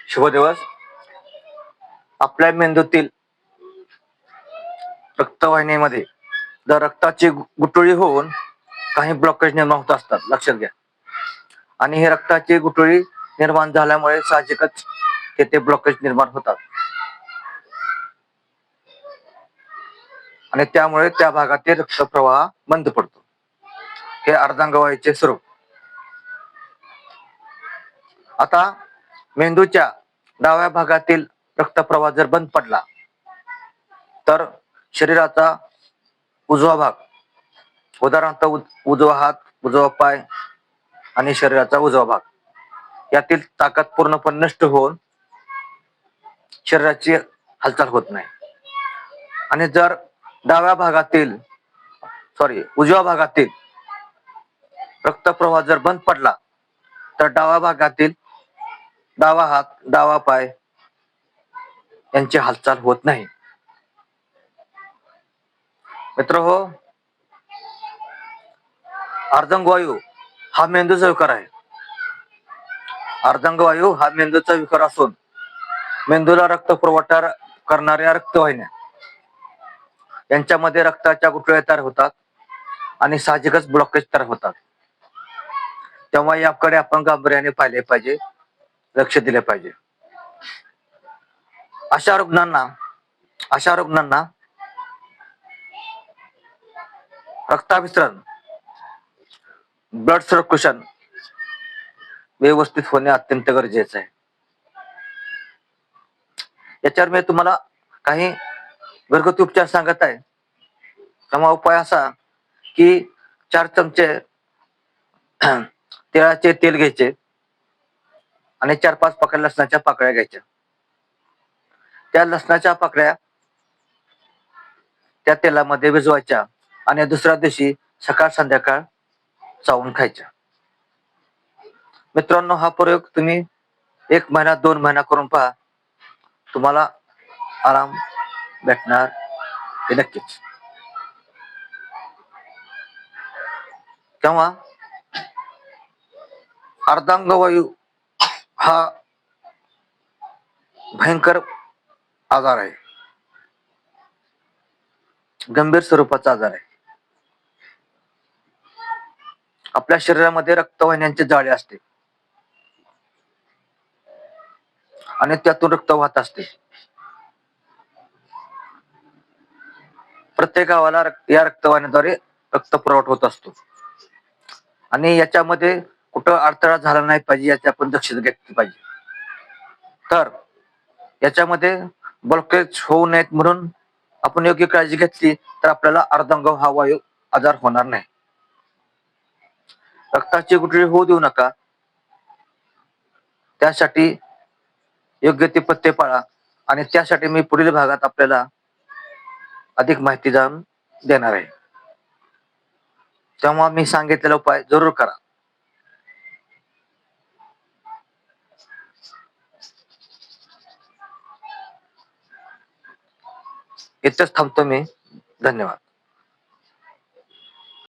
शुभ दिवस. आपल्या मेंदूतील रक्तवाहिनीमध्ये जर रक्ताची गुठळी होऊन काही ब्लॉकेज निर्माण होत असतात, लक्षात घ्या. आणि हे रक्ताची गुठळी निर्माण झाल्यामुळे साहजिकच तेथे ब्लॉकेज निर्माण होतात आणि त्यामुळे त्या भागातील रक्तप्रवाह बंद पडतो. हे अर्धांगवायूचे स्वरूप. आता मेंदूच्या डाव्या भागातील रक्तप्रवाह जर बंद पडला तर शरीराचा उजवा भाग, उदाहरणार्थ उजवा हात, उजवा पाय आणि शरीराचा उजवा भाग यातील ताकद पूर्णपणे नष्ट होऊन शरीराची हालचाल होत नाही. आणि जर उजव्या भागातील रक्तप्रवाह जर बंद पडला तर डाव्या भागातील डावा हात, डावा पाय यांची हालचाल होत नाही. मित्रहो, अर्धांगवायू हा मेंदूचा विकार आहे. अर्धांगवायू हा मेंदूचा विकार असून मेंदूला रक्त पुरवठा करणाऱ्या रक्तवाहिन्या यांच्यामध्ये रक्ताच्या गुठळ्या तयार होतात आणि साहजिकच ब्लॉकेज तयार होतात. तेव्हा याकडे आपण गांभीर्याने पाहिले पाहिजे, लक्ष दिले पाहिजे. अशा रुग्णांना रक्ताभिसरण, ब्लड सर्क्युलेशन व्यवस्थित होणे अत्यंत गरजेचं आहे. याच्यावर मी तुम्हाला काही घरगुती उपचार सांगत आहे. तेव्हा उपाय असा की 4 चमचे तिळाचे तेल घ्यायचे आणि 4-5 पाकळ्या लसणाच्या पाकळ्या घ्यायच्या. त्या लसणाच्या पाकळ्या त्या तेलामध्ये भिजवायच्या आणि दुसऱ्या दिवशी सकाळ संध्याकाळ चावून खायच्या. मित्रांनो, हा प्रयोग तुम्ही 1 महिना 2 महिना करून पहा, तुम्हाला आराम भेटणार हे नक्कीच. तेव्हा अर्धांगवायू हा भयंकर आजार आहे, गंभीर स्वरूपाचा आजार आहे. आपल्या शरीरामध्ये रक्तवाहिन्यांचे जाळे असते आणि त्यातून रक्त वाहत असते. प्रत्येक गावाला या रक्तवाहिन्याद्वारे रक्त पुरवठा होत असतो आणि याच्यामध्ये कुठं अडथळा झाला नाही पाहिजे याची आपण दक्षता घेतली पाहिजे. तर याच्यामध्ये ब्लॉकेज होऊ नयेत म्हणून आपण योग्य काळजी घेतली तर आपल्याला अर्धांगवायू हा वायू आजार होणार नाही. रक्ताची गुठळी होऊ देऊ नका. त्यासाठी योग्य ते पथ्य पाळा आणि त्यासाठी मी पुढील भागात आपल्याला अधिक माहिती जाणून देणार आहे. तेव्हा मी सांगितलेला उपाय जरूर करा. इथेच थांबतो मी. धन्यवाद.